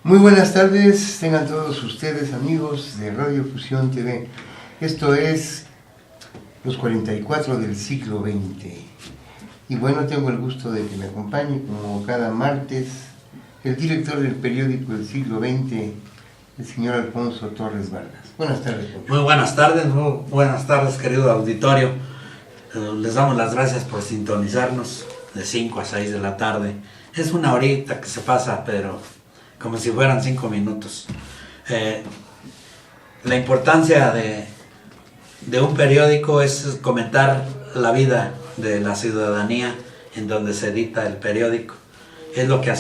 Muy buenas tardes, tengan todos ustedes amigos de Radio Fusión TV. Esto es los 44 del siglo XX. Y bueno, tengo el gusto de que me acompañe como cada martes el director del periódico del siglo XX, el señor Alfonso Torres Vargas. Buenas tardes. Muy buenas tardes querido auditorio. Les damos las gracias por sintonizarnos de 5 a 6 de la tarde. Es una horita que se pasa, pero como si fueran 5 minutos. La importancia de un periódico es comentar la vida de la ciudadanía en donde se edita el periódico. Es lo que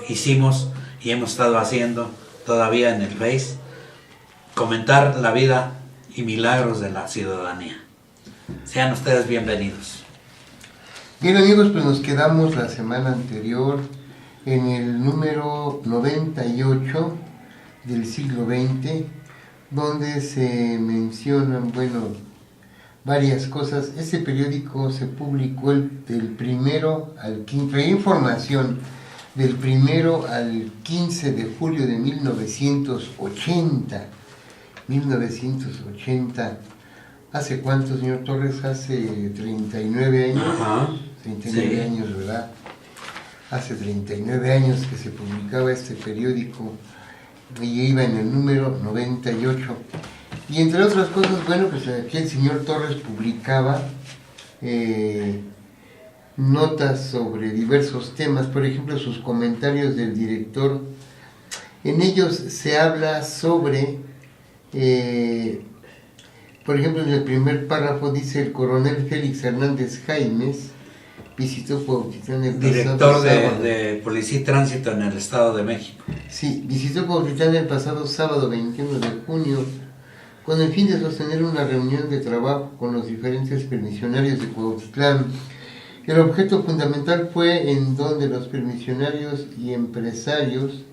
hicimos y hemos estado haciendo todavía en el Face, comentar la vida y milagros de la ciudadanía. Sean ustedes bienvenidos. Bien amigos, pues nos quedamos la semana anterior en el número 98 del siglo XX, donde se mencionan, varias cosas. Ese periódico se publicó del primero al 15, traía información del 1 al 15 de julio de 1980. 1980. ¿Hace cuánto, señor Torres? Hace 39 años. Ajá. 39 sí. Años, ¿verdad? Hace 39 años que se publicaba este periódico y iba en el número 98. Y entre otras cosas, pues aquí el señor Torres publicaba notas sobre diversos temas, por ejemplo, sus comentarios del director. En ellos se habla sobre, por ejemplo, en el primer párrafo dice: el coronel Félix Hernández Jaimes visitó Cuautitlán el pasado director sábado. de Policía y Tránsito en el Estado de México. Sí, visitó Cuautitlán el pasado sábado 21 de junio con el fin de sostener una reunión de trabajo con los diferentes permisionarios de Cuautitlán. El objeto fundamental fue en donde los permisionarios y empresarios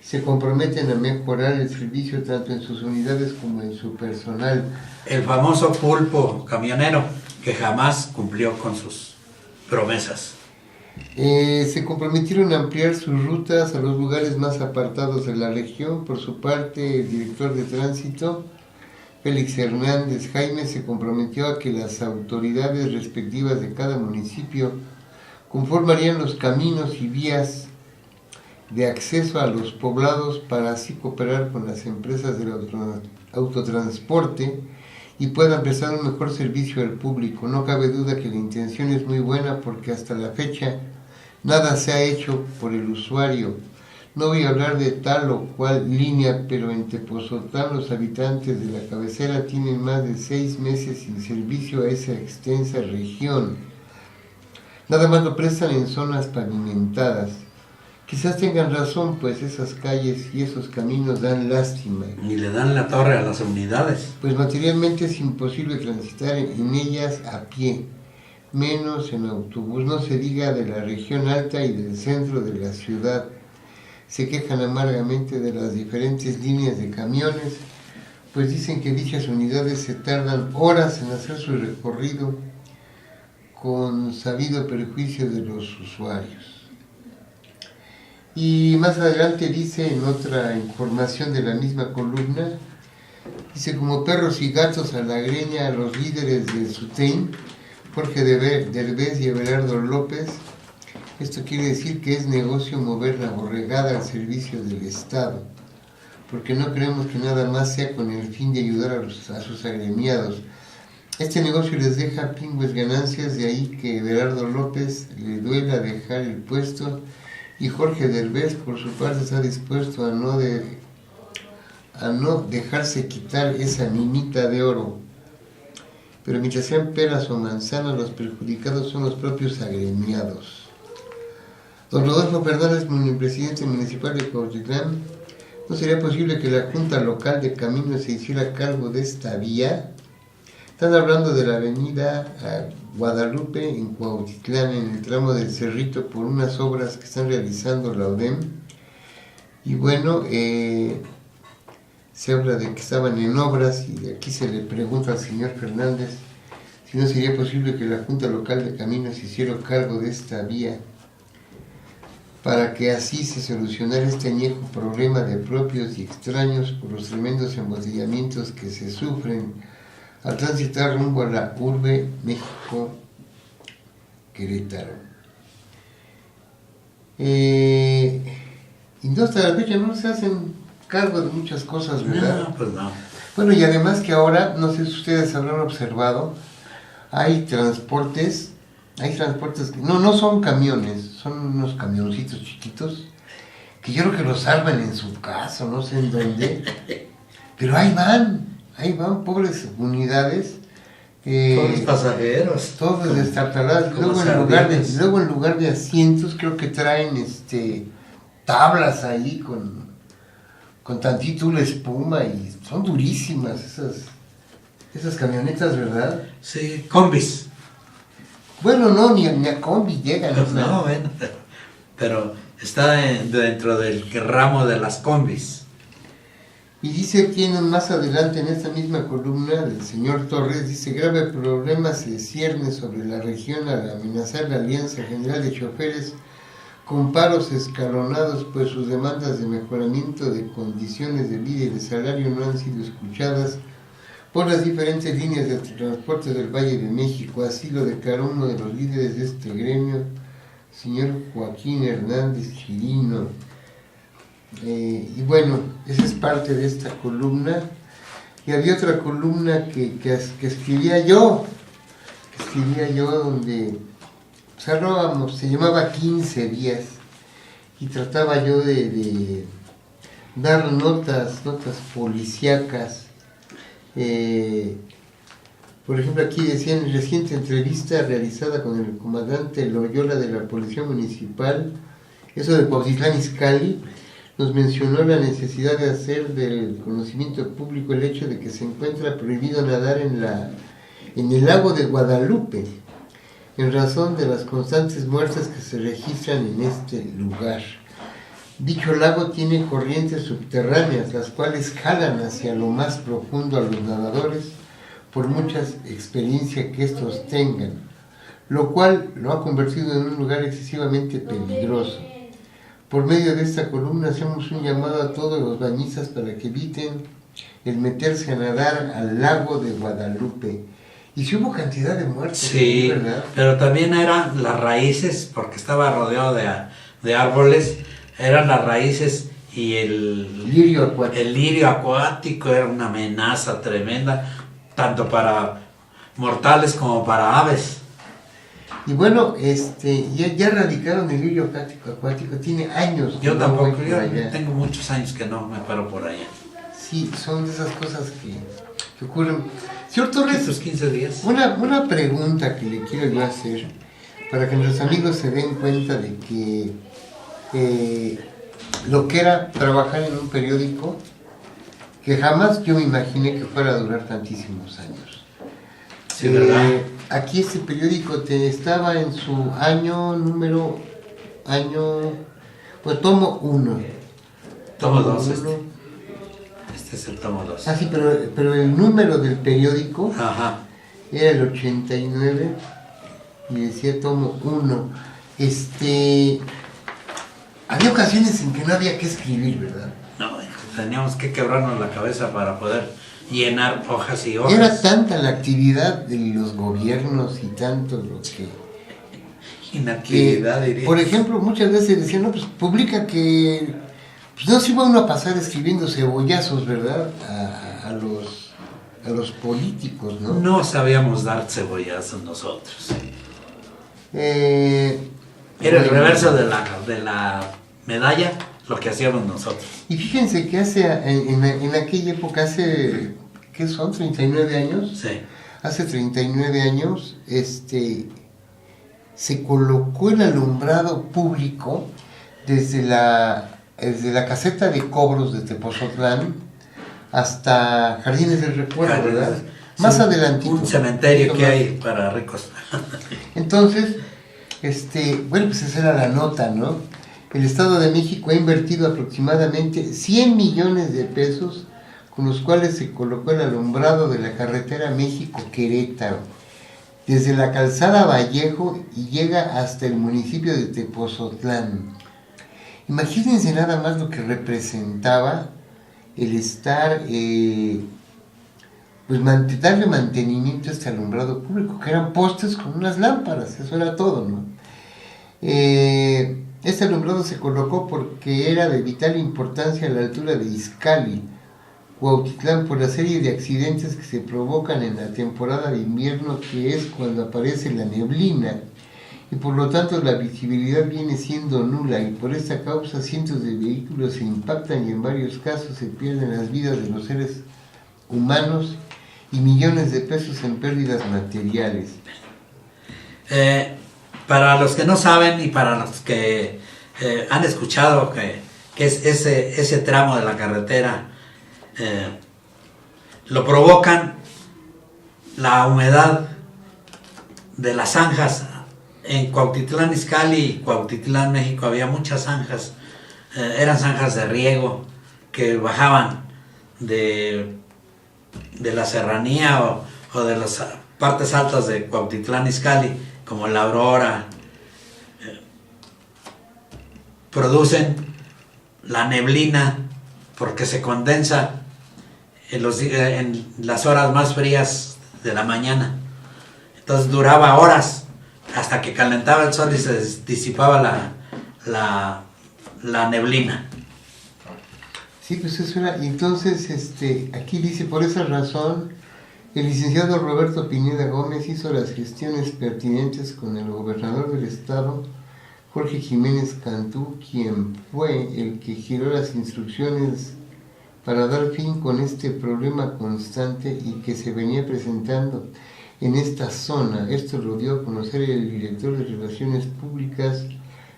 se comprometen a mejorar el servicio tanto en sus unidades como en su personal. El famoso pulpo camionero que jamás cumplió con sus promesas. Se comprometieron a ampliar sus rutas a los lugares más apartados de la región. Por su parte, el director de tránsito, Félix Hernández Jaime, se comprometió a que las autoridades respectivas de cada municipio conformarían los caminos y vías de acceso a los poblados para así cooperar con las empresas del autotransporte y puedan prestar un mejor servicio al público. No cabe duda que la intención es muy buena porque hasta la fecha nada se ha hecho por el usuario. No voy a hablar de tal o cual línea, pero en Tepoztlán los habitantes de la cabecera tienen más de 6 meses sin servicio a esa extensa región. Nada más lo prestan en zonas pavimentadas. Quizás tengan razón, pues esas calles y esos caminos dan lástima. Y le dan la torre a las unidades. Pues materialmente es imposible transitar en ellas a pie, menos en autobús, no se diga de la región alta y del centro de la ciudad. Se quejan amargamente de las diferentes líneas de camiones, pues dicen que dichas unidades se tardan horas en hacer su recorrido con sabido perjuicio de los usuarios. Y más adelante dice en otra información de la misma columna, dice: como perros y gatos a la greña a los líderes del SUTEM, Jorge Derbez y Everardo López. Esto quiere decir que es negocio mover la borregada al servicio del Estado, porque no creemos que nada más sea con el fin de ayudar a sus agremiados. Este negocio les deja pingües ganancias, de ahí que Everardo López le duela dejar el puesto y Jorge Derbez por su parte está dispuesto a no dejarse quitar esa minita de oro. Pero mientras sean peras o manzanas, los perjudicados son los propios agremiados. Don Rodolfo Fernández, presidente municipal de Cuautitlán: ¿no sería posible que la Junta Local de Caminos se hiciera cargo de esta vía? Están hablando de la avenida Guadalupe en Cuautitlán, en el tramo del Cerrito, por unas obras que están realizando la ODEM. Y se habla de que estaban en obras y de aquí se le pregunta al señor Fernández si no sería posible que la Junta Local de Caminos hiciera cargo de esta vía para que así se solucionara este añejo problema de propios y extraños por los tremendos embotellamientos que se sufren al transitar rumbo a la urbe México Querétaro. Y no, hasta la fecha no se hacen cargo de muchas cosas, ¿verdad? No, pues no. Bueno, y además que ahora, no sé si ustedes habrán observado, hay transportes que no son camiones, son unos camioncitos chiquitos, que yo creo que los arman en su casa, no sé en dónde, pero ahí van, pobres unidades. Pobres pasajeros. Todos destartalados. Luego en lugar de asientos, creo que traen tablas ahí con tantito una espuma, y son durísimas esas camionetas, ¿verdad? Sí, combis. Bueno, no, ni a combi llegan. No, bueno, pero está dentro del ramo de las combis. Y dice, tienen más adelante en esta misma columna del señor Torres, dice, grave problema se cierne sobre la región al amenazar la Alianza General de Choferes con paros escalonados, pues sus demandas de mejoramiento de condiciones de vida y de salario no han sido escuchadas por las diferentes líneas de transporte del Valle de México. Así lo declaró uno de los líderes de este gremio, señor Joaquín Hernández Chirino. Y bueno, esa es parte de esta columna. Y había otra columna que escribía yo, donde cerrábamos, se llamaba 15 días, y trataba yo de dar notas policíacas. Por ejemplo, aquí decía, en reciente entrevista realizada con el comandante Loyola de la Policía Municipal, eso de Cuautitlán Izcalli, nos mencionó la necesidad de hacer del conocimiento público el hecho de que se encuentra prohibido nadar en el lago de Guadalupe, en razón de las constantes muertes que se registran en este lugar. Dicho lago tiene corrientes subterráneas, las cuales jalan hacia lo más profundo a los nadadores, por mucha experiencia que estos tengan, lo cual lo ha convertido en un lugar excesivamente peligroso. Por medio de esta columna hacemos un llamado a todos los bañistas para que eviten el meterse a nadar al lago de Guadalupe. Y si hubo cantidad de muertes, sí, ¿verdad? Pero también eran las raíces, porque estaba rodeado de árboles, eran las raíces y el lirio acuático era una amenaza tremenda, tanto para mortales como para aves. Y bueno, ya erradicaron el lirio acuático, tiene años. Yo tampoco, yo tengo muchos años que no me paro por allá. Sí, son de esas cosas que ocurren. Señor Torres, estos 15 días. Una pregunta que le quiero yo hacer, para que nuestros amigos se den cuenta de que lo que era trabajar en un periódico, que jamás yo me imaginé que fuera a durar tantísimos años. Sí, ¿verdad? Aquí este periódico estaba en su tomo 1. Tomo 2. Este es el tomo 2. Ah, sí, pero el número del periódico, ajá, era el 89 y decía tomo 1. Había ocasiones en que no había que escribir, ¿verdad? No, teníamos que quebrarnos la cabeza para poder llenar hojas y hojas. Era tanta la actividad de los gobiernos y tanto lo que... Inactividad, diría. Por ejemplo, muchas veces decían, no, pues publica que... Pues no se iba uno a pasar escribiendo cebollazos, ¿verdad? A los políticos, ¿no? No sabíamos dar cebollazos nosotros. Era el reverso de la medalla, lo que hacíamos nosotros. Y fíjense que en aquella época, ¿qué son? ¿39 años? Sí. Hace 39 años, se colocó el alumbrado público desde la caseta de cobros de Tepozotlán hasta Jardines del Recuerdo, ¿verdad? Más adelantito. Un cementerio que hay para ricos. Entonces, bueno, pues esa era la nota, ¿no? El Estado de México ha invertido aproximadamente 100 millones de pesos, con los cuales se colocó el alumbrado de la carretera México-Querétaro, desde la calzada Vallejo y llega hasta el municipio de Tepozotlán. Imagínense nada más lo que representaba el estar, pues darle mantenimiento a este alumbrado público, que eran postes con unas lámparas, eso era todo, ¿no? Este alumbrado se colocó porque era de vital importancia a la altura de Izcalli, Cuautitlán, por la serie de accidentes que se provocan en la temporada de invierno, que es cuando aparece la neblina, y por lo tanto la visibilidad viene siendo nula, y por esta causa cientos de vehículos se impactan y en varios casos se pierden las vidas de los seres humanos y millones de pesos en pérdidas materiales. Para los que no saben y para los que han escuchado que es ese tramo de la carretera, lo provocan la humedad de las zanjas. En Cuautitlán Izcalli y Cuautitlán, México, había muchas zanjas, eran zanjas de riego que bajaban de la serranía o de las partes altas de Cuautitlán Izcalli, como la Aurora, producen la neblina porque se condensa en las horas más frías de la mañana. Entonces duraba horas hasta que calentaba el sol y se disipaba la neblina. Sí, pues eso era. Entonces, aquí dice, por esa razón, el licenciado Roberto Pineda Gómez hizo las gestiones pertinentes con el gobernador del estado, Jorge Jiménez Cantú, quien fue el que giró las instrucciones para dar fin con este problema constante y que se venía presentando en esta zona. Esto lo dio a conocer el director de Relaciones Públicas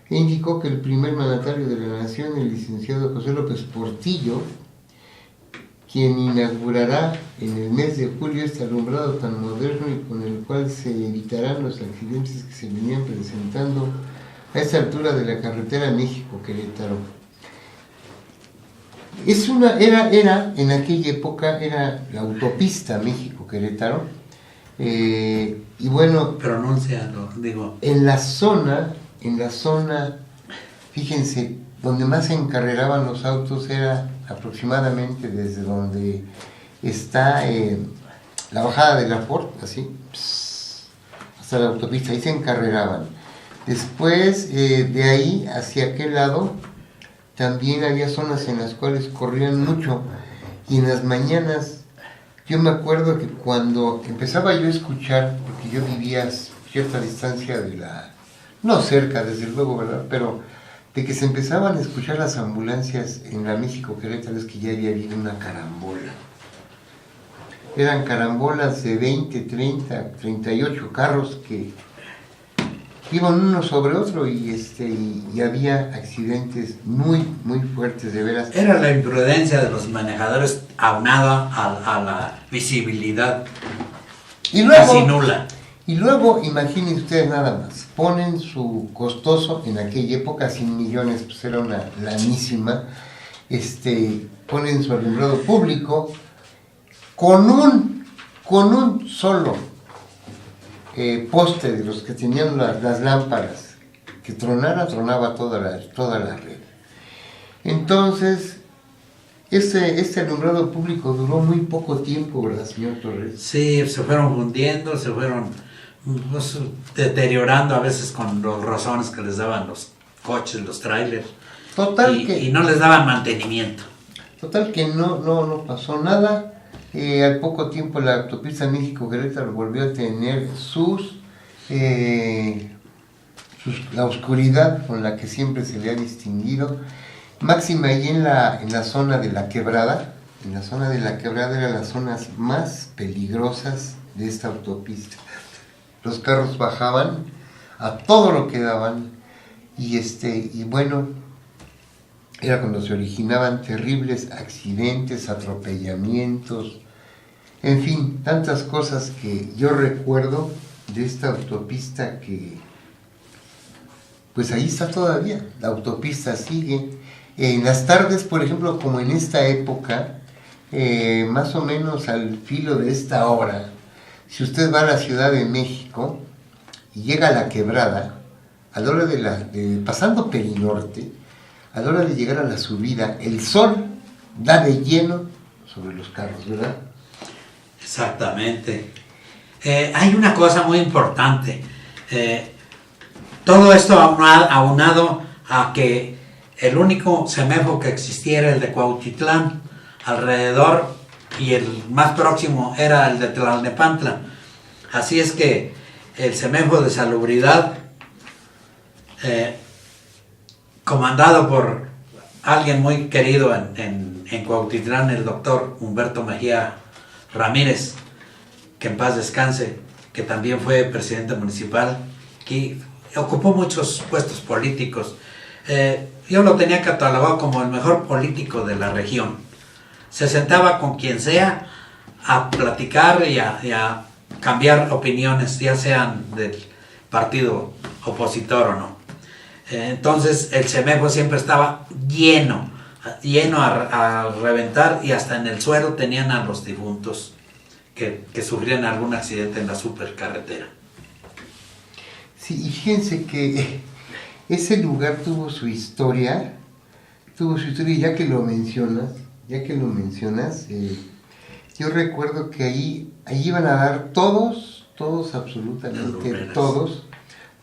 e indicó que el primer mandatario de la nación, el licenciado José López Portillo, quien inaugurará en el mes de julio este alumbrado tan moderno y con el cual se evitarán los accidentes que se venían presentando a esta altura de la carretera México-Querétaro. Era en aquella época, era la autopista México-Querétaro. Y bueno, pronúncialo, digo. En la zona, fíjense, donde más se encarreraban los autos era aproximadamente desde donde está la bajada de la Ford, así, hasta la autopista, ahí se encarreraban. Después, de ahí hacia aquel lado, también había zonas en las cuales corrían mucho, y en las mañanas, yo me acuerdo que cuando empezaba yo a escuchar, porque yo vivía a cierta distancia no cerca desde luego, ¿verdad?, pero de que se empezaban a escuchar las ambulancias en la México-Querétaro, es que ya había habido una carambola. Eran carambolas de 20, 30, 38 carros que iban uno sobre otro y había accidentes muy, muy fuertes, de veras. Era la imprudencia de los manejadores aunada a la visibilidad casi nula. Y luego, imaginen ustedes nada más, ponen su costoso, en aquella época, 100 millones, pues era una lanísima, ponen su alumbrado público con un solo poste de los que tenían las lámparas, que tronaba toda la red. Entonces, este alumbrado público duró muy poco tiempo, ¿verdad, señor Torres? Sí, se fueron fundiendo, se fueron deteriorando a veces con los rozones que les daban los coches, los trailers. Y no les daban mantenimiento. Total que no pasó nada. Al poco tiempo la autopista México-Querétaro volvió a tener la oscuridad con la que siempre se le ha distinguido. Máxima ahí en la zona de la Quebrada. En la zona de la Quebrada eran las zonas más peligrosas de esta autopista. Los carros bajaban a todo lo que daban y bueno, era cuando se originaban terribles accidentes, atropellamientos, en fin, tantas cosas que yo recuerdo de esta autopista que, pues ahí está todavía, la autopista sigue. En las tardes, por ejemplo, como en esta época, más o menos al filo de esta hora, si usted va a la Ciudad de México y llega a la Quebrada, a la hora pasando Perinorte, a la hora de llegar a la subida, el sol da de lleno sobre los carros, ¿verdad? Exactamente. Hay una cosa muy importante. Todo esto aunado a que el único CEMEFO que existiera era el de Cuautitlán, alrededor, y el más próximo era el de Tlalnepantla. Así es que el CEMEFO de Salubridad, comandado por alguien muy querido en Cuautitlán, el doctor Humberto Mejía Ramírez, que en paz descanse, que también fue presidente municipal, que ocupó muchos puestos políticos. Yo lo tenía catalogado como el mejor político de la región. Se sentaba con quien sea a platicar y a cambiar opiniones, ya sean del partido opositor o no. Entonces el CEMEFO siempre estaba lleno a reventar, y hasta en el suelo tenían a los difuntos que sufrían algún accidente en la supercarretera. Sí, y fíjense que ese lugar tuvo su historia, y ya que lo mencionas, yo recuerdo que ahí iban a dar todos, absolutamente todos,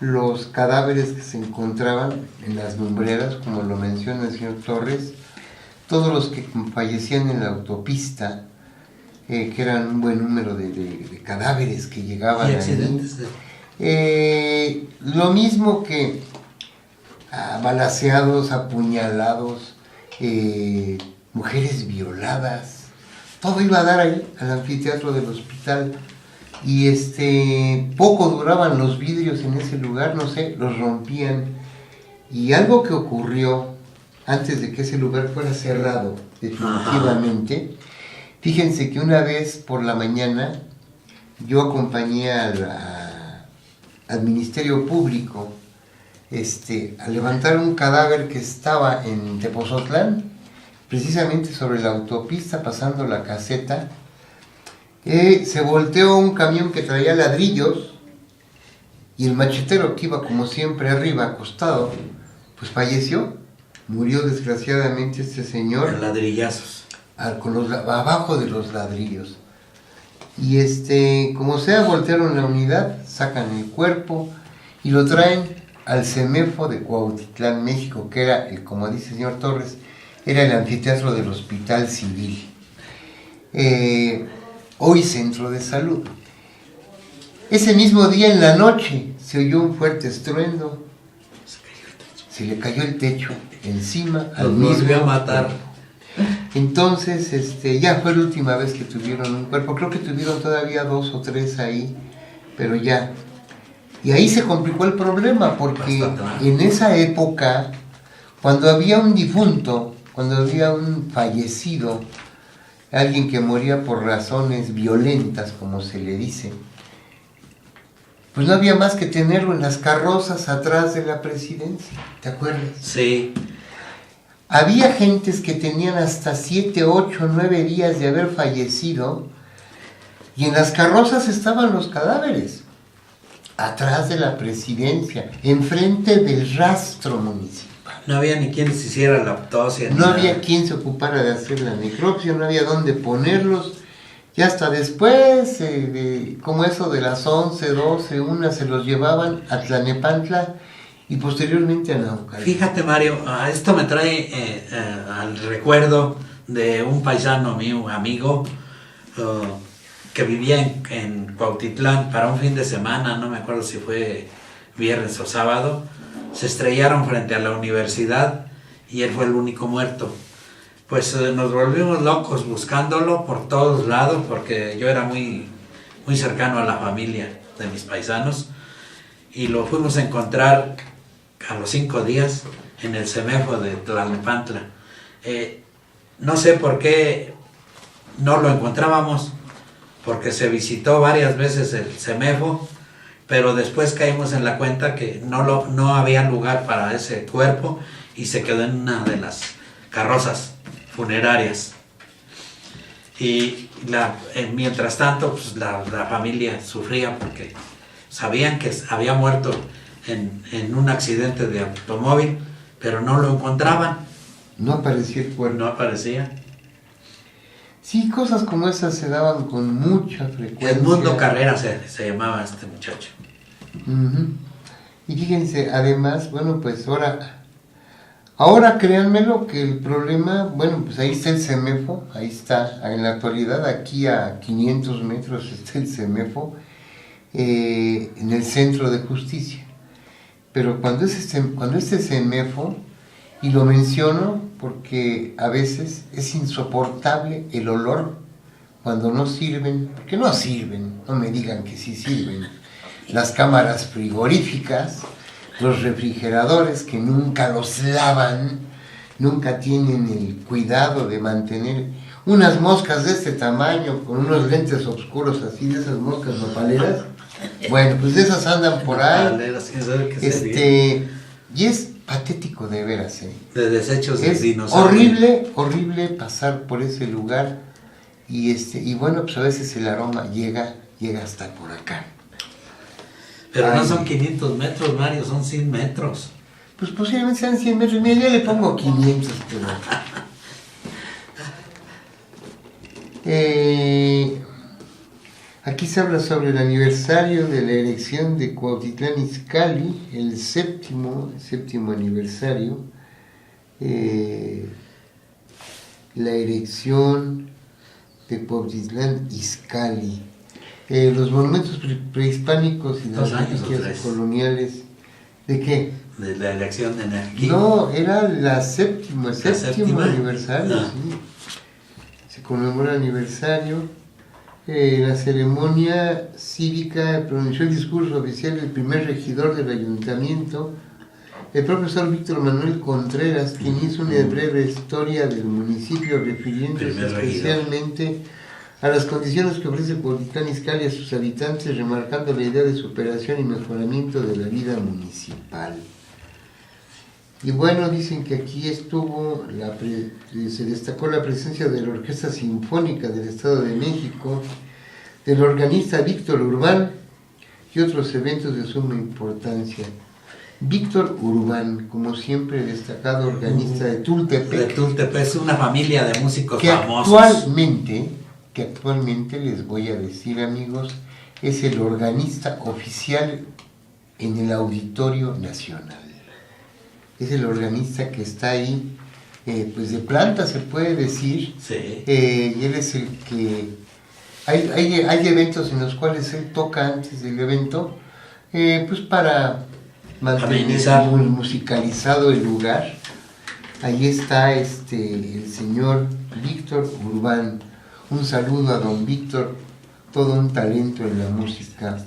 los cadáveres que se encontraban en las lumbreras, como lo menciona el señor Torres, todos los que fallecían en la autopista, que eran un buen número de cadáveres que llegaban ahí. Lo mismo que balaceados, apuñalados, mujeres violadas, todo iba a dar ahí, al anfiteatro del hospital. Y poco duraban los vidrios en ese lugar, no sé, los rompían. Y algo que ocurrió antes de que ese lugar fuera cerrado definitivamente, fíjense que una vez por la mañana yo acompañé al Ministerio Público a levantar un cadáver que estaba en Tepozotlán, precisamente sobre la autopista pasando la caseta. Se volteó un camión que traía ladrillos, y el machetero, que iba como siempre arriba, acostado, pues falleció. Murió desgraciadamente este señor. En ladrillazos. Abajo de los ladrillos. Y como sea, voltearon la unidad, sacan el cuerpo y lo traen al CEMEFO de Cuautitlán, México, que era, como dice el señor Torres, era el anfiteatro del Hospital Civil. Hoy Centro de Salud. Ese mismo día en la noche se oyó un fuerte estruendo, se le cayó el techo encima al mismo. Los volvió a matar. Entonces, ya fue la última vez que tuvieron un cuerpo. Creo que tuvieron todavía 2 o 3 ahí, pero ya. Y ahí se complicó el problema, porque en esa época, cuando había un difunto, cuando había un fallecido, alguien que moría por razones violentas, como se le dice, pues no había más que tenerlo en las carrozas atrás de la presidencia, ¿te acuerdas? Sí. Había gentes que tenían hasta 7, 8, 9 días de haber fallecido, y en las carrozas estaban los cadáveres, atrás de la presidencia, enfrente del rastro municipal. No había ni quien se hiciera la autopsia. No había quien se ocupara de hacer la necropsia, no había dónde ponerlos. Y hasta después, como eso de las 11, 12, 1, se los llevaban a Tlalnepantla y posteriormente a Naucalpan. Fíjate, Mario, esto me trae al recuerdo de un paisano mío, amigo, que vivía en Cuautitlán para un fin de semana, no me acuerdo si fue viernes o sábado. Se estrellaron frente a la universidad y él fue el único muerto. Pues nos volvimos locos buscándolo por todos lados, porque yo era muy cercano a la familia de mis paisanos, y lo fuimos a encontrar a los 5 días en el CEMEFO de Tlalnepantla. No sé por qué no lo encontrábamos, porque se visitó varias veces el CEMEFO, pero después caímos en la cuenta que no había lugar para ese cuerpo y se quedó en una de las carrozas funerarias. Y mientras tanto, pues la familia sufría porque sabían que había muerto en un accidente de automóvil, pero no lo encontraban. No aparecía el cuerpo. No aparecía. Sí, cosas como esas se daban con mucha frecuencia. Edmundo Carrera se llamaba este muchacho. Uh-huh. Y fíjense, además, bueno, pues ahora créanmelo que el problema, bueno, pues ahí está el CEMEFO, ahí está, en la actualidad aquí a 500 metros está el CEMEFO, en el Centro de Justicia. Pero cuando este CEMEFO, y lo menciono porque a veces es insoportable el olor cuando no sirven, porque no sirven, no me digan que sí sirven, las cámaras frigoríficas, los refrigeradores que nunca los lavan, nunca tienen el cuidado de mantener unas moscas de este tamaño, con unos lentes oscuros así, de esas moscas nopaleras. Bueno, pues esas andan por ahí. Y es patético de veras, de desechos de es dinosaurios. horrible pasar por ese lugar y bueno, pues a veces el aroma llega hasta por acá. Pero no son 500 metros, Mario, son 100 metros. Pues posiblemente sean 100 metros. Mira, yo le pongo 500, pero... aquí se habla sobre el aniversario de la erección de Cuautitlán Izcalli, el séptimo aniversario. La erección de Cuautitlán Izcalli. Los monumentos prehispánicos y las reliquias coloniales. ¿De qué? De la elección de Nerquí. No, era el séptimo aniversario, no. Sí. Se conmemora el aniversario. La ceremonia cívica pronunció el discurso oficial del primer regidor del ayuntamiento, el profesor Víctor Manuel Contreras, quien hizo una breve historia del municipio refiriéndose especialmente a las condiciones que ofrece Cuautitlán Izcalli a sus habitantes, remarcando la idea de superación y mejoramiento de la vida municipal. Y bueno, dicen que aquí estuvo, se destacó la presencia de la Orquesta Sinfónica del Estado de México, del organista Víctor Urbán y otros eventos de suma importancia. Víctor Urbán, como siempre, destacado organista de Tultepec. De Tultepec, es una familia de músicos famosos. Que actualmente les voy a decir, amigos, es el organista oficial en el Auditorio Nacional. Es el organista que está ahí, pues de planta se puede decir. Sí. Y él es el que... Hay eventos en los cuales él toca antes del evento, pues para mantener musicalizado el lugar. Ahí está el señor Víctor Urbán. Un saludo a don Víctor, todo un talento en la música.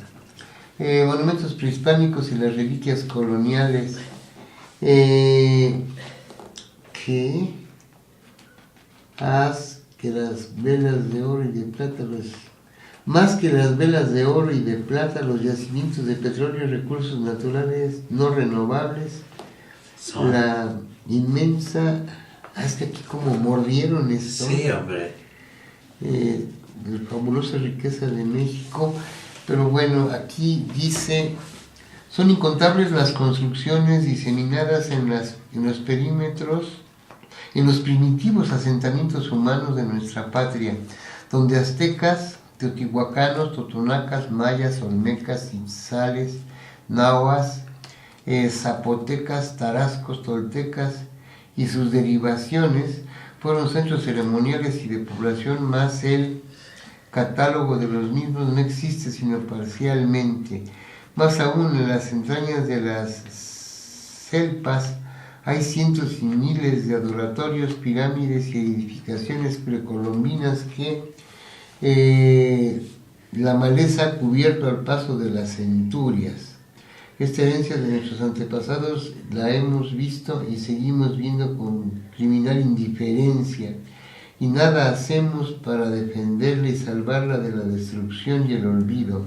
Monumentos prehispánicos y las reliquias coloniales. Haz que las velas de oro y de plata, más que las velas de oro y de plata, los yacimientos de petróleo y recursos naturales no renovables, la inmensa, es que aquí como mordieron esto. Sí, hombre. La fabulosa riqueza de México, pero bueno, aquí dice, son incontables las construcciones diseminadas en los perímetros, en los primitivos asentamientos humanos de nuestra patria, donde aztecas, teotihuacanos, totonacas, mayas, olmecas, itzales, nahuas, zapotecas, tarascos, toltecas y sus derivaciones fueron centros ceremoniales y de población, más el catálogo de los mismos no existe sino parcialmente. Más aún, en las entrañas de las selpas hay cientos y miles de adoratorios, pirámides y edificaciones precolombinas que la maleza ha cubierto al paso de las centurias. Esta herencia de nuestros antepasados la hemos visto y seguimos viendo con criminal indiferencia, y nada hacemos para defenderla y salvarla de la destrucción y el olvido,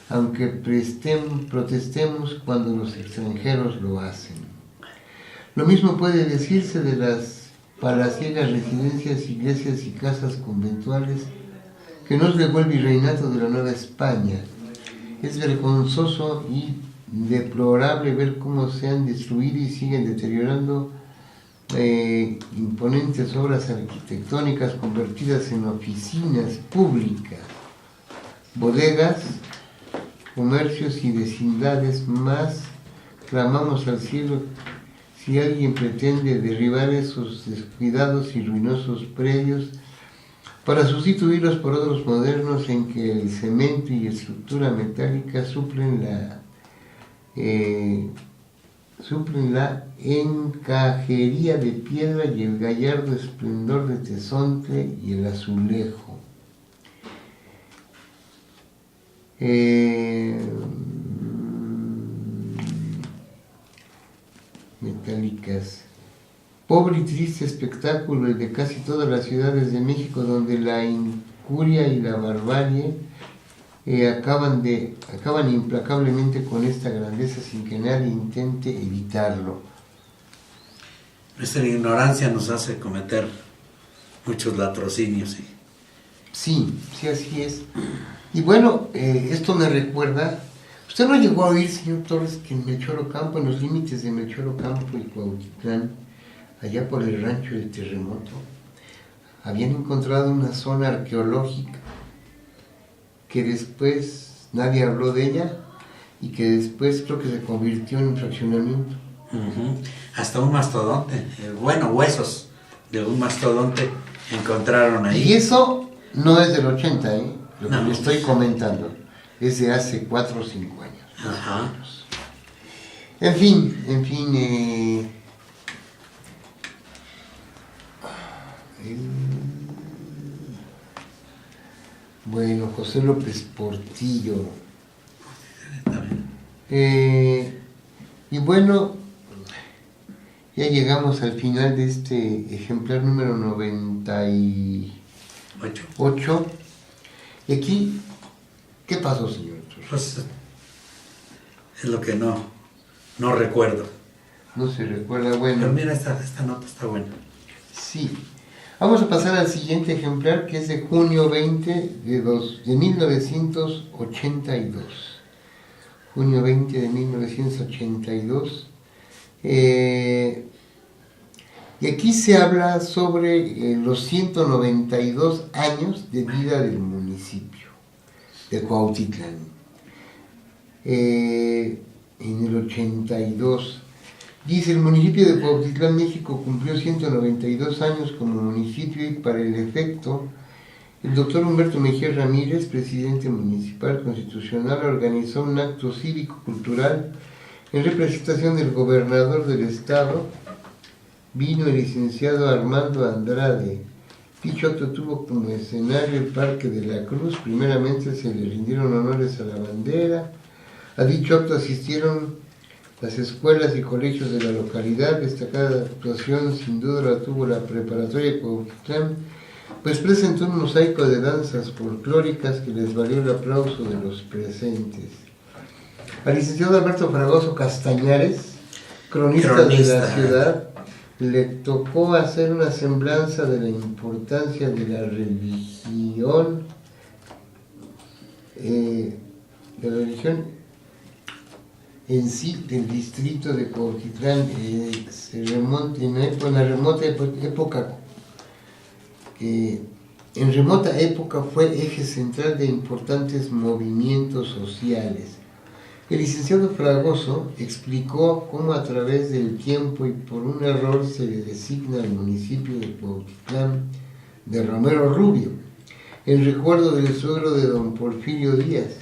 aunque protestemos cuando los extranjeros lo hacen. Lo mismo puede decirse de las palaciegas residencias, iglesias y casas conventuales que nos legó el virreinato de la Nueva España. Es vergonzoso y deplorable ver cómo se han destruido y siguen deteriorando imponentes obras arquitectónicas convertidas en oficinas públicas, bodegas, comercios y vecindades más. Clamamos al cielo si alguien pretende derribar esos descuidados y ruinosos predios para sustituirlos por otros modernos en que el cemento y estructura metálica suplen la encajería de piedra y el gallardo esplendor de tesontle y el azulejo. Metálicas. Pobre y triste espectáculo el de casi todas las ciudades de México, donde la incuria y la barbarie acaban implacablemente con esta grandeza sin que nadie intente evitarlo. Nuestra ignorancia nos hace cometer muchos latrocinios. Sí, así es. Y bueno, esto me recuerda, usted no llegó a oír, señor Torres, que en Melchor Ocampo, en los límites de Melchor Ocampo y Cuautitlán, allá por el rancho del Terremoto, habían encontrado una zona arqueológica que después nadie habló de ella y que después creo que se convirtió en un fraccionamiento. Hasta un mastodonte, huesos de un mastodonte encontraron ahí. Y eso no es del 80, lo que No. le estoy comentando es de hace 4 o 5 años. Ajá. En fin, bueno, José López Portillo. Y bueno, ya llegamos al final de este ejemplar número 98. Y aquí, ¿qué pasó, señor? Pues es lo que no recuerdo. No se recuerda, bueno. Pero mira, esta nota está buena. Sí. Vamos a pasar al siguiente ejemplar, que es de junio 20 de 1982. Junio 20 de 1982. Y aquí se habla sobre los 192 años de vida del municipio de Cuautitlán. En el 82. Dice, el municipio de Cuautitlán, México, cumplió 192 años como municipio y para el efecto, el doctor Humberto Mejía Ramírez, presidente municipal constitucional, organizó un acto cívico-cultural en representación del gobernador del estado. Vino el licenciado Armando Andrade. Dicho acto tuvo como escenario el Parque de la Cruz. Primeramente se le rindieron honores a la bandera. A dicho acto asistieron las escuelas y colegios de la localidad. Destacada actuación sin duda la tuvo la preparatoria Cuautitlán, pues presentó un mosaico de danzas folclóricas que les valió el aplauso de los presentes. Al licenciado Alberto Fragoso Castañares, cronista de la ciudad, le tocó hacer una semblanza de la importancia de la religión en sí del distrito de Cuautitlán. Se remonta en la remota época que en remota época fue eje central de importantes movimientos sociales. El licenciado Fragoso explicó cómo a través del tiempo y por un error se le designa al municipio de Cuautitlán de Romero Rubio, en recuerdo del suegro de don Porfirio Díaz,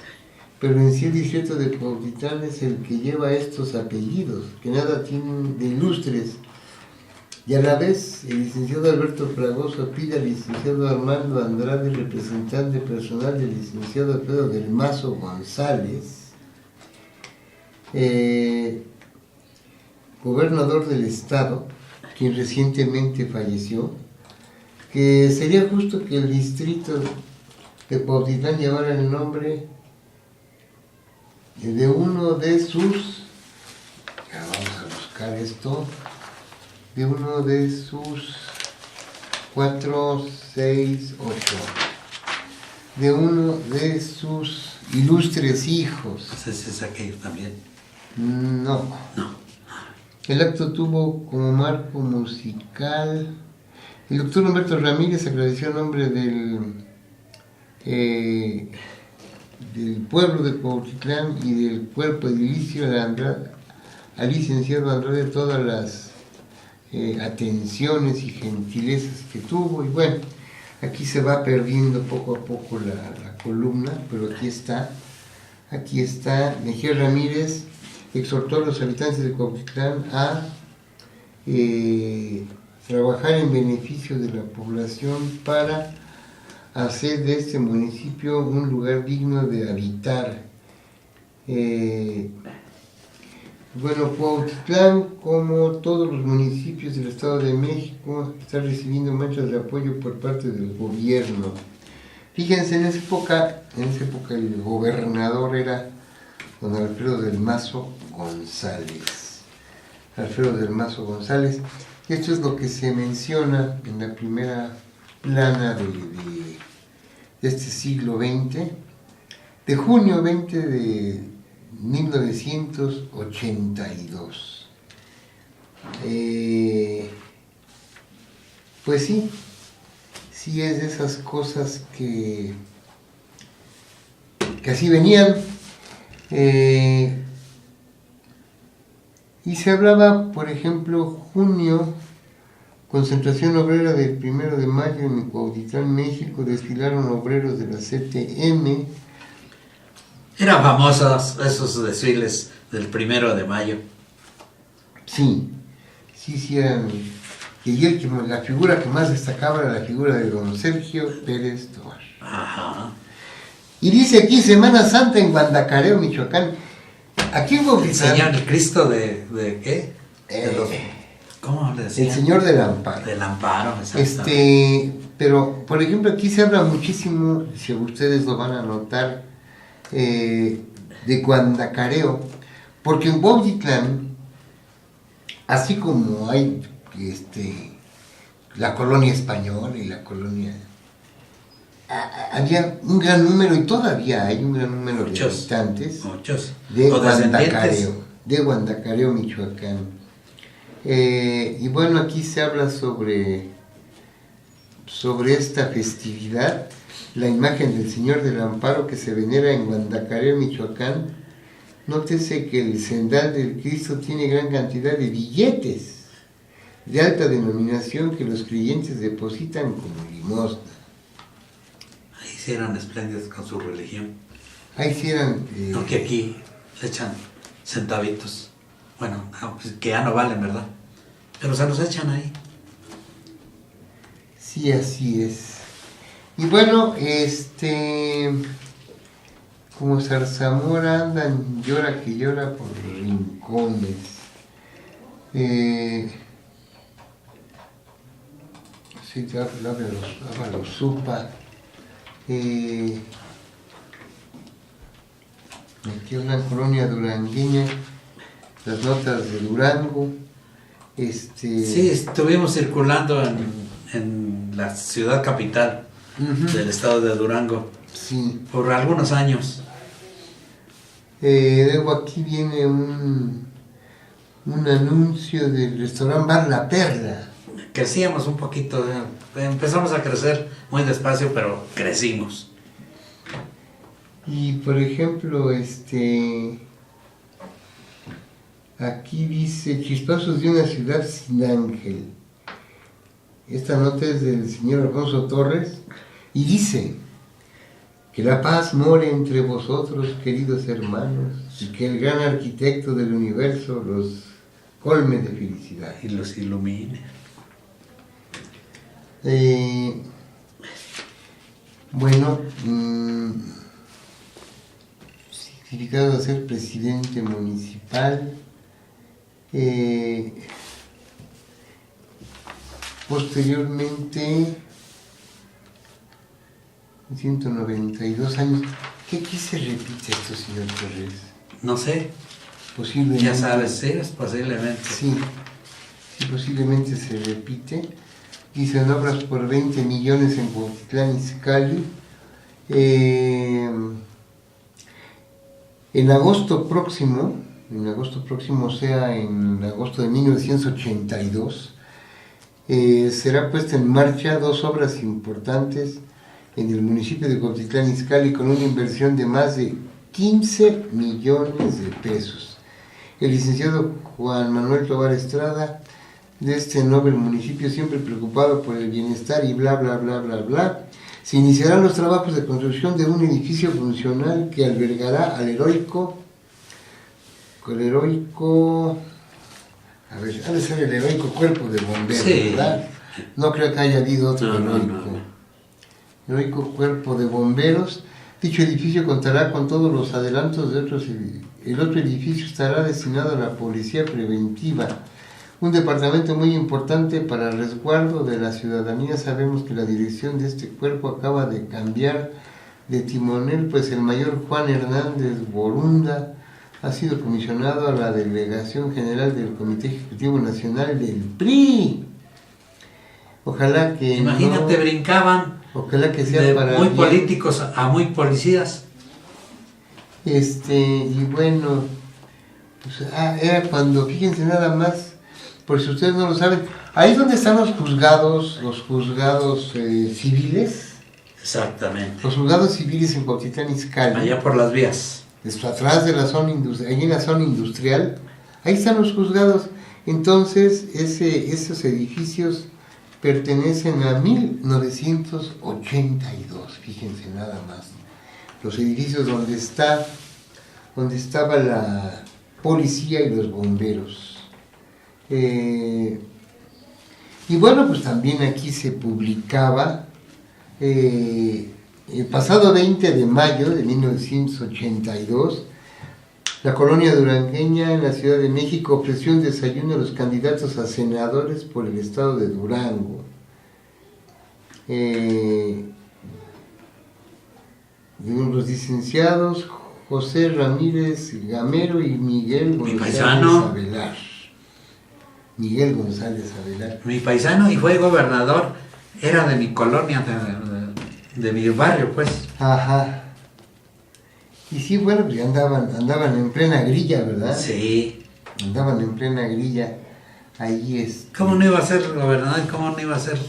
pero en sí el distrito de Cuautitlán es el que lleva estos apellidos, que nada tienen de ilustres. Y a la vez, el licenciado Alberto Fragoso pide al licenciado Armando Andrade, representante personal del licenciado Pedro del Mazo González, gobernador del estado, quien recientemente falleció, que sería justo que el distrito de Cuautitlán llevara el nombre de uno de sus, ya vamos a buscar esto, de uno de sus 4, 6, 8, de uno de sus ilustres hijos. Ese es aquello también. No. No. El acto tuvo como marco musical. El doctor Humberto Ramírez agradeció en nombre del pueblo de Cuautitlán y del cuerpo edilicio de Andrade, al licenciado Andrade todas las atenciones y gentilezas que tuvo. Y bueno, aquí se va perdiendo poco a poco la columna, pero aquí está. Mejía Ramírez exhortó a los habitantes de Cuautitlán a trabajar en beneficio de la población para hacer de este municipio un lugar digno de habitar. Bueno, Cuautitlán, como todos los municipios del Estado de México, está recibiendo muestras de apoyo por parte del gobierno. Fíjense, en esa época el gobernador era don Alfredo del Mazo González. Y esto es lo que se menciona en la primera plana de este siglo XX, de junio 20 de 1982. Pues sí es de esas cosas que así venían. Y se hablaba, por ejemplo, junio, concentración obrera del 1 de mayo en Cuautitlán, México, desfilaron obreros de la CTM. Eran famosos esos desfiles del 1 de mayo. Sí eran. Y la figura que más destacaba era la figura de don Sergio Pérez Tobar. Ajá. Y dice aquí, Semana Santa en Guandacareo, Michoacán. Aquí en Cuautitlán. El Señor, el Cristo de ¿qué? ¿Cómo le decía? El Señor del Amparo. Del Amparo, exacto. Pero, por ejemplo, aquí se habla muchísimo, si ustedes lo van a notar, de Guandacareo, porque en Cuautitlán, así como hay la colonia española y la colonia, había un gran número, y todavía hay un gran número de habitantes de Guandacareo, Michoacán. Y bueno, aquí se habla sobre esta festividad, la imagen del Señor del Amparo que se venera en Guandacareo, Michoacán. Nótese que el cendal del Cristo tiene gran cantidad de billetes de alta denominación que los creyentes depositan como limosna. Ahí sí eran espléndidos con su religión. Ahí sí eran... Aunque aquí le echan centavitos. Bueno, pues que ya no valen, ¿verdad? Pero se los echan ahí. Sí, así es. Y bueno, como zarzamora andan, llora que llora por los rincones. Sí, Ábalos Zupa. Metió una colonia durangueña, las notas de Durango. Sí, estuvimos circulando en la ciudad capital del estado de Durango. Sí. Por algunos años. Luego aquí viene un anuncio del restaurante Bar La Perla. Crecíamos un poquito, empezamos a crecer muy despacio, pero crecimos. Y por ejemplo, aquí dice Chispazos de una ciudad sin ángel. Esta nota es del señor Alfonso Torres y dice: que la paz more entre vosotros, queridos hermanos, y que el gran arquitecto del universo los colme de felicidad. Y los ilumine. Bueno, significado de ser presidente municipal. Posteriormente, 192 años. ¿Qué se repite esto, señor Torres? No sé. Posiblemente. Ya sabes, sí, posiblemente. Sí, posiblemente se repite. Dicen obras por 20 millones en Cuautitlán Izcalli. En agosto próximo, en agosto próximo, o sea, en agosto de 1982, será puesta en marcha 2 obras importantes en el municipio de Cuautitlán Izcalli con una inversión de más de 15 millones de pesos. El licenciado Juan Manuel Tovar Estrada, de este noble municipio, siempre preocupado por el bienestar y bla, bla, bla, bla, bla, se iniciarán los trabajos de construcción de un edificio funcional que albergará al heroico, a ver, ha de ser el heroico cuerpo de bomberos, sí, ¿verdad? No creo que haya habido otro heroico cuerpo de bomberos. Dicho edificio contará con todos los adelantos de otros. El otro edificio estará destinado a la policía preventiva, un departamento muy importante para el resguardo de la ciudadanía. Sabemos que la dirección de este cuerpo acaba de cambiar de timonel, pues el mayor Juan Hernández Borunda ha sido comisionado a la Delegación General del Comité Ejecutivo Nacional del PRI. Ojalá que... Imagínate, brincaban ojalá que sea de para muy bien. Políticos a muy policías. Y bueno, pues, era cuando, fíjense nada más, por si ustedes no lo saben, ahí donde están los juzgados civiles. Exactamente. Los juzgados civiles en Cuautitlán Izcalli. Allá por las vías. Atrás de la zona industrial, ahí en la zona industrial, ahí están los juzgados. Entonces, esos edificios pertenecen a 1982, fíjense nada más. Los edificios donde estaba la policía y los bomberos. Y bueno, pues también aquí se publicaba, el pasado 20 de mayo de 1982, la colonia durangueña en la Ciudad de México ofreció un desayuno a los candidatos a senadores por el estado de Durango. Los licenciados José Ramírez Gamero y Miguel González Avelar. Miguel González Avelar. Mi paisano, y fue gobernador, era de mi colonia, de mi barrio, pues. Ajá. Y sí, bueno, pues andaban en plena grilla, ¿verdad? Sí. Andaban en plena grilla. Ahí ¿Cómo no iba a ser gobernador? ¿Cómo no iba a ser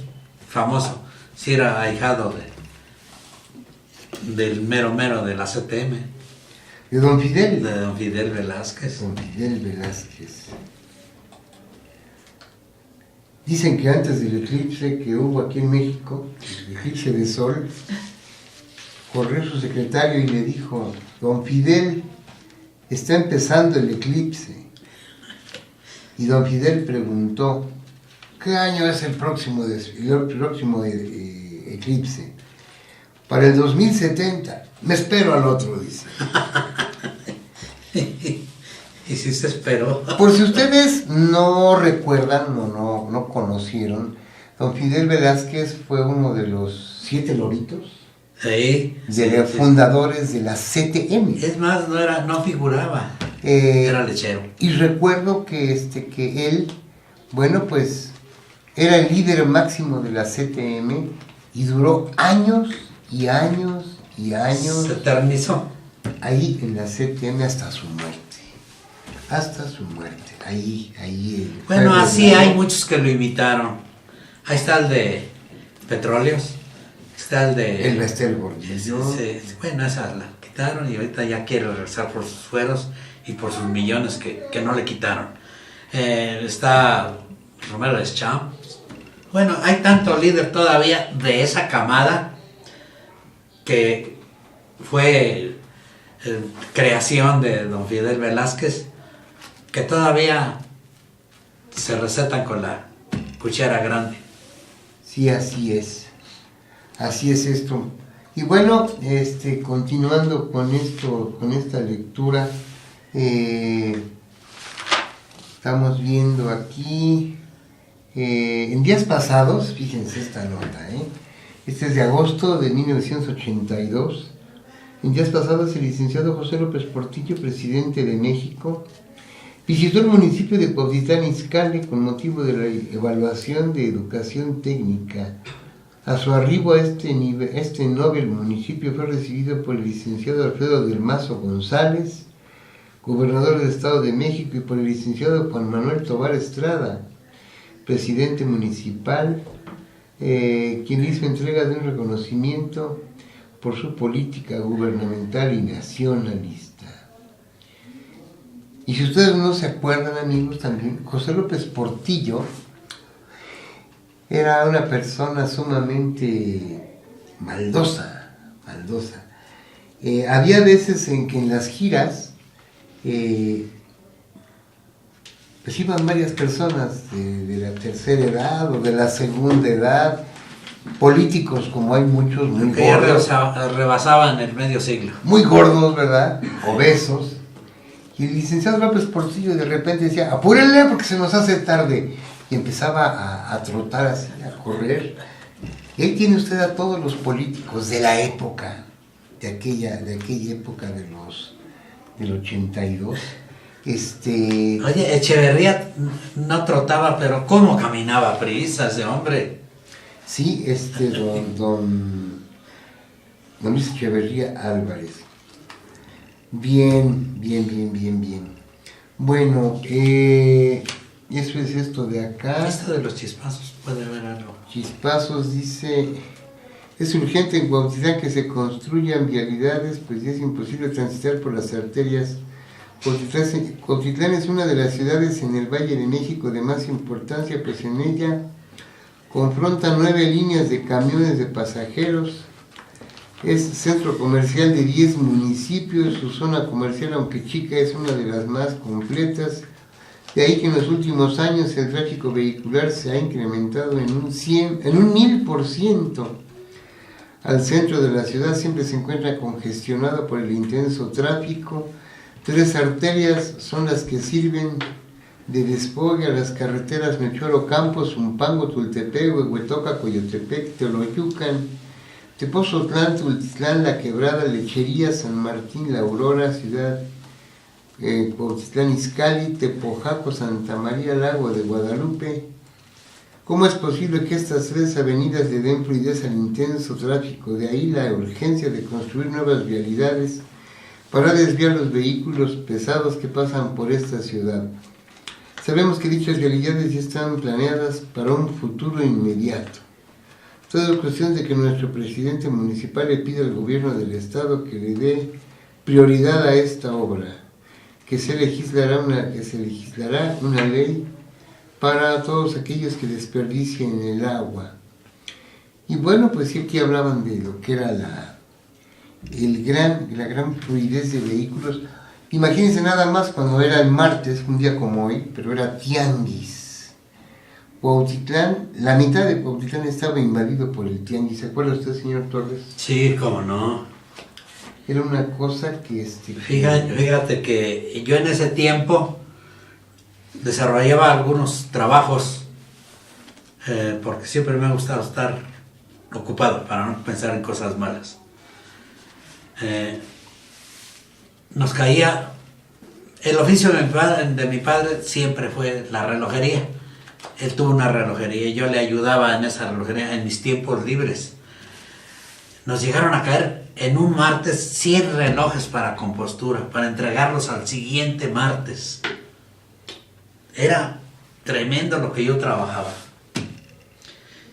famoso? Si era ahijado del mero de la CTM. De don Fidel. De don Fidel Velázquez. Don Fidel Velázquez. Dicen que antes del eclipse que hubo aquí en México, el eclipse de sol, corrió su secretario y le dijo: don Fidel, está empezando el eclipse. Y don Fidel preguntó: ¿qué año es el próximo eclipse? Para el 2070. Me espero al otro, dice. Y sí se esperó. Por si ustedes no recuerdan o no conocieron, don Fidel Velázquez fue uno de los 7 loritos. Sí, fundadores de la CTM. Es más, no figuraba. Era lechero. Y recuerdo que él, bueno, pues era el líder máximo de la CTM y duró años y años y años. Se eternizó. Ahí en la CTM hasta su muerte. Ahí. Bueno, así hay muchos que lo imitaron. Ahí está el de Petróleos. Está el de... El Bester Gordillo. Bueno, esa la quitaron y ahorita ya quiere regresar por sus fueros y por sus millones que no le quitaron. Está Romero Deschamps. Bueno, hay tanto líder todavía de esa camada que fue creación de don Fidel Velázquez, que todavía se recetan con la cuchara grande. Sí, así es. Así es esto. Y bueno, continuando con esta lectura, estamos viendo aquí, en días pasados, fíjense esta nota, este es de agosto de 1982, en días pasados el licenciado José López Portillo, presidente de México, visitó el municipio de Cuautitlán Izcalli con motivo de la evaluación de educación técnica. A su arribo a este noble municipio fue recibido por el licenciado Alfredo del Mazo González, gobernador del Estado de México, y por el licenciado Juan Manuel Tovar Estrada, presidente municipal, quien hizo entrega de un reconocimiento por su política gubernamental y nacionalista. Y si ustedes no se acuerdan, amigos, también José López Portillo era una persona sumamente maldosa. Había veces en que en las giras pues iban varias personas de la tercera edad o de la segunda edad, políticos como hay muchos, muy gordos. Ya rebasaban el medio siglo. Muy gordos, ¿verdad? Obesos. Y el licenciado López Portillo de repente decía, apúrenle porque se nos hace tarde. Y empezaba a trotar así, a correr. Y ahí tiene usted a todos los políticos de la época, de aquella época del 82. Oye, Echeverría no trotaba, pero ¿cómo caminaba prisa ese hombre? Sí, don Luis Echeverría Álvarez. Bien. Bueno, eso es esto de acá. Esto de los chispazos, puede haber algo. Chispazos dice, es urgente en Cuautitlán que se vialidades, pues ya es imposible transitar por las arterias. Cuautitlán es una de las ciudades en el Valle de México de más importancia, pues en ella confronta 9 líneas de camiones de pasajeros. Es centro comercial de 10 municipios, su zona comercial, aunque chica, es una de las más completas. De ahí que en los últimos años el tráfico vehicular se ha incrementado en un 1000%. Al centro de la ciudad siempre se encuentra congestionado por el intenso tráfico. 3 arterias son las que sirven de desfogue a las carreteras Melchor Ocampo, Zumpango, Tultepec, Huehuetoca, Coyotepec, Teoloyucan, Tepozotlán, Tultitlán, La Quebrada, Lechería, San Martín, La Aurora, Ciudad Cuautitlán Izcalli, Tepojaco, Santa María, Lago de Guadalupe. ¿Cómo es posible que estas 3 avenidas le den fluidez al intenso tráfico? De ahí la urgencia de construir nuevas vialidades para desviar los vehículos pesados que pasan por esta ciudad. Sabemos que dichas vialidades ya están planeadas para un futuro inmediato. Todo es cuestión de que nuestro presidente municipal le pida al gobierno del estado que le dé prioridad a esta obra, que se legislará una ley para todos aquellos que desperdicien el agua. Y bueno, pues sí, aquí hablaban de lo que era la gran fluidez de vehículos. Imagínense nada más cuando era el martes, un día como hoy, pero era tianguis. Cuautitlán, la mitad de Cuautitlán estaba invadido por el tianguis. ¿Se acuerda usted, señor Torres? Sí, cómo no. Era una cosa que... Fíjate que yo en ese tiempo desarrollaba algunos trabajos porque siempre me ha gustado estar ocupado para no pensar en cosas malas. Nos caía... El oficio de mi padre siempre fue la relojería. Él tuvo una relojería y yo le ayudaba en esa relojería en mis tiempos libres. Nos llegaron a caer en un martes 100 relojes para compostura, para entregarlos al siguiente martes. Era tremendo lo que yo trabajaba.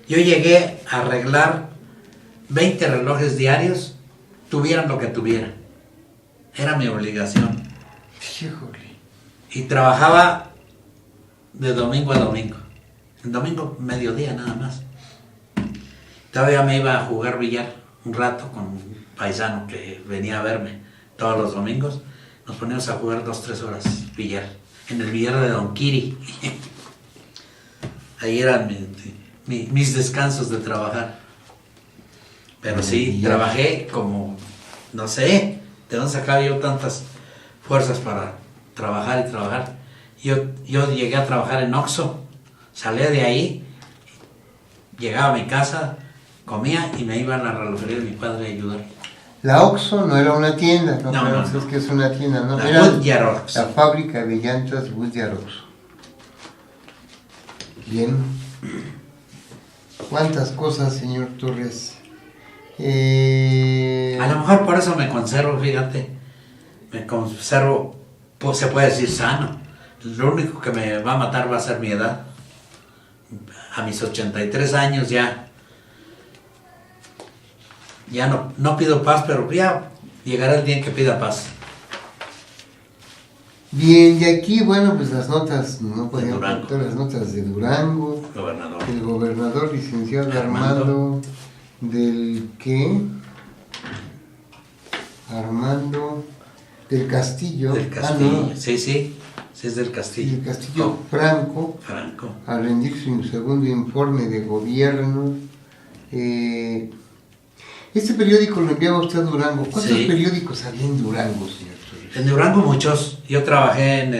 Yo llegué a arreglar 20 relojes diarios, tuvieran lo que tuvieran. Era mi obligación. Y trabajaba de domingo a domingo. El domingo mediodía nada más. Todavía me iba a jugar billar un rato con un paisano que venía a verme todos los domingos. Nos poníamos a jugar 2-3 horas billar. En el billar de Don Kiri. Ahí eran mis descansos de trabajar. Pero sí, trabajé como, no sé, de dónde sacaba yo tantas fuerzas para trabajar y trabajar. Yo llegué a trabajar en Oxxo, salía de ahí, llegaba a mi casa, comía y me iba a la relojería de mi padre a ayudar. La Oxxo no era una tienda, no. Es que es una tienda, ¿no? Era la fábrica de llantas Goodyear Oxxo. Bien. ¿Cuántas cosas, señor Torres? A lo mejor por eso me conservo, fíjate. Me conservo pues se puede decir sano. Lo único que me va a matar va a ser mi edad. A mis 83 años ya no pido paz, pero ya llegará el día en que pida paz. Bien, y aquí, bueno, pues las notas, no podían Durango. faltar las notas de Durango, Gobernador. el gobernador licenciado Armando del ¿qué? Armando del Castillo. Del Castillo. No, Sí, es del Castillo. del Castillo Oh, Franco, Franco. al rendir su segundo informe de gobierno. Este periódico lo enviaba usted a Durango. ¿Cuántos Sí. periódicos había en Durango, señor Torres? En Durango muchos. Yo trabajé en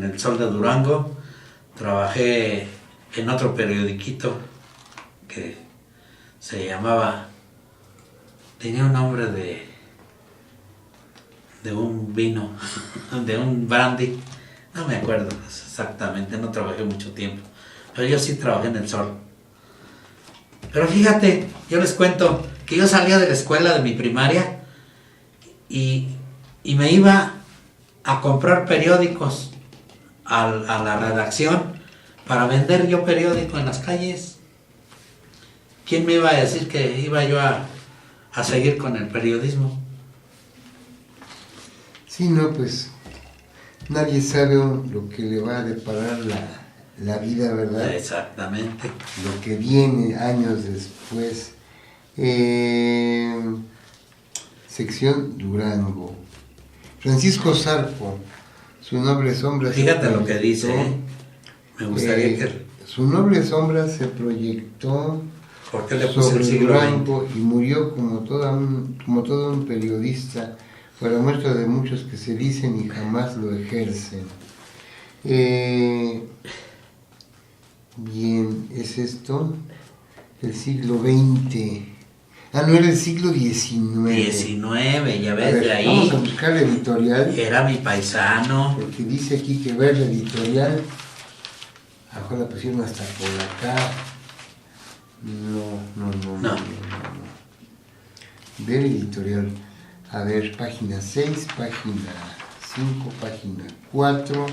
el Sol de Durango, trabajé en otro periodiquito que se llamaba, tenía un nombre de un vino, de un brandy, no me acuerdo exactamente, no trabajé mucho tiempo, pero yo sí trabajé en el Sol. Pero fíjate, yo les cuento que yo salía de la escuela de mi primaria y me iba a comprar periódicos a la redacción para vender yo periódico en las calles. ¿Quién me iba a decir que iba yo a seguir con el periodismo? Sí, no, pues nadie sabe lo que le va a deparar la vida, ¿verdad? Exactamente. Lo que viene años después. Sección Durango. Francisco Zarco, su noble sombra. Fíjate lo que dice, ¿eh? Me gustaría que... Su noble sombra se proyectó ¿Por qué le puse sobre el siglo Durango y murió como todo un periodista, para muestra de muchos que se dicen y jamás lo ejercen. Bien, ¿es esto? El siglo XX. Ah, no, era el siglo XIX. 19, ya A ves, ver, de ahí. vamos a buscar la editorial, Era mi paisano. porque dice aquí que ver la editorial. Ajo la pusieron hasta por acá. No. Ver editorial. A ver, página 6, página 5, página 4.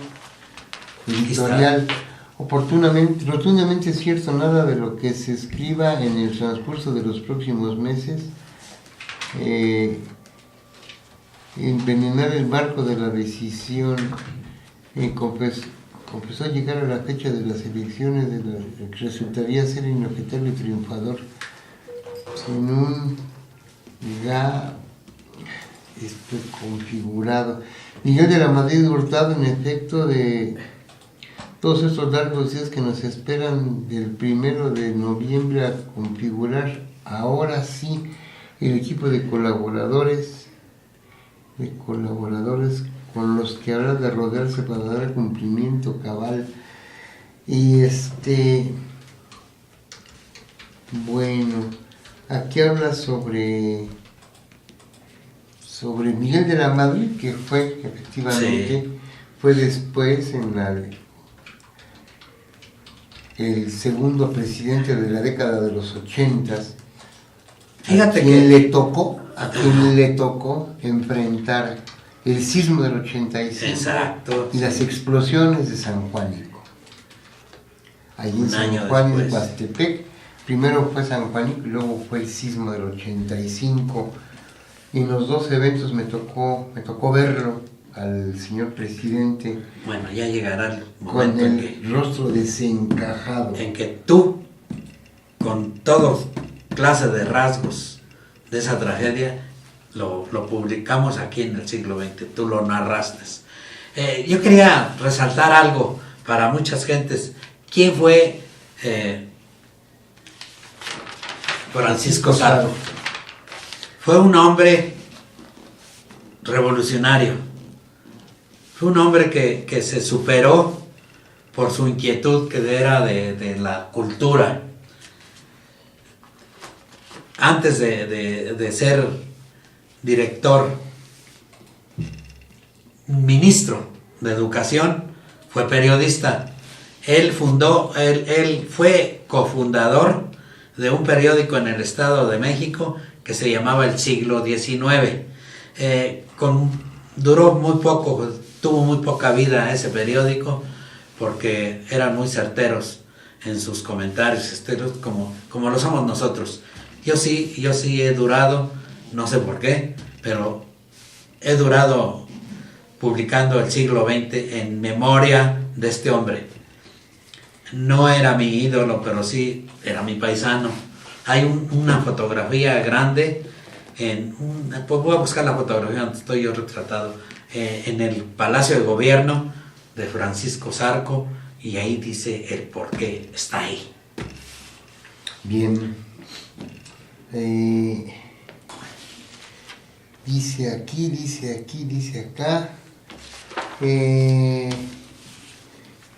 Editorial. Oportunamente, rotundamente es cierto, nada de lo que se escriba en el transcurso de los próximos meses envenenar el marco de la decisión. Confesó llegar a la fecha de las elecciones que resultaría ser inobjetable triunfador en un configurado. Miguel de la Madrid Hurtado, en efecto, de todos estos largos días que nos esperan del 1 de noviembre a configurar ahora sí el equipo de colaboradores con los que habrá de rodearse para dar cumplimiento cabal. Y bueno, aquí habla sobre Miguel de la Madrid, que fue efectivamente, fue después el segundo presidente de la década de los 80s. Fíjate a quien que le tocó enfrentar el sismo del 85. Exacto. Y las explosiones de San Juanico. Allí en San Juan de Huastepec, primero fue San Juanico y luego fue el sismo del 85. Y en los dos eventos me tocó verlo al señor presidente. Bueno, ya llegará el momento con el rostro desencajado. En que tú, con todo clase de rasgos de esa tragedia, lo publicamos aquí en el siglo XX, tú lo narraste. Yo quería resaltar algo para muchas gentes. ¿Quién fue Francisco Zarco? Fue un hombre revolucionario, fue un hombre que se superó por su inquietud que era de la cultura. Antes de ser director, ministro de Educación, fue periodista. Él fue cofundador de un periódico en el Estado de México que se llamaba El Siglo XIX. Duró muy poco tuvo muy poca vida ese periódico porque eran muy certeros en sus comentarios, como lo somos nosotros. Yo sí he durado, no sé por qué, pero he durado publicando el siglo XX en memoria de este hombre. No era mi ídolo, pero sí era mi paisano. Hay una fotografía grande, pues voy a buscar la fotografía donde estoy yo retratado, en el Palacio de Gobierno de Francisco Zarco, y ahí dice el por qué está ahí. Bien. Dice aquí, dice acá.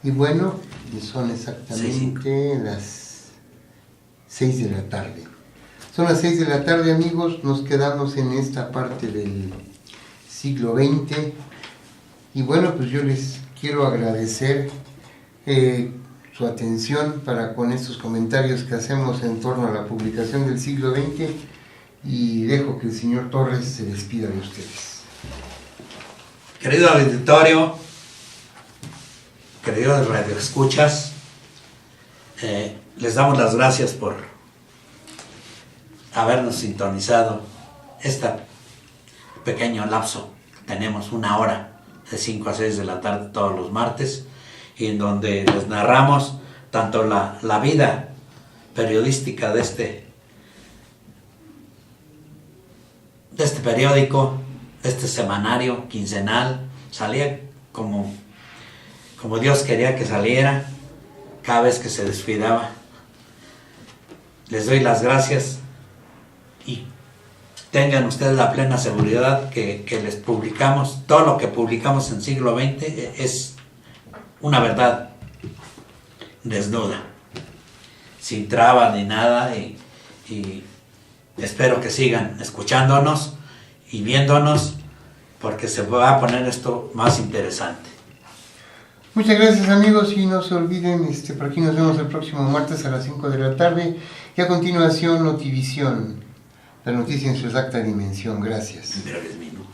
Y bueno, son exactamente las 6 de la tarde. Son las 6 de la tarde, amigos. Nos quedamos en esta parte del siglo XX. Y bueno, pues yo les quiero agradecer su atención con estos comentarios que hacemos en torno a la publicación del siglo XX, y dejo que el señor Torres se despida de ustedes. Querido auditorio, queridos radioescuchas, les damos las gracias por habernos sintonizado este pequeño lapso. Tenemos 1 hora de 5 a 6 de la tarde todos los martes, y en donde les narramos tanto la vida periodística de este periódico, este semanario quincenal. Salía como Dios quería que saliera, cada vez que se descuidaba. Les doy las gracias y tengan ustedes la plena seguridad que les publicamos, todo lo que publicamos en siglo XX es una verdad desnuda, sin trabas ni nada, y espero que sigan escuchándonos y viéndonos, porque se va a poner esto más interesante. Muchas gracias, amigos, y no se olviden, por aquí nos vemos el próximo martes a las 5 de la tarde, y a continuación Notivisión, la noticia en su exacta dimensión. Gracias. En breves minutos.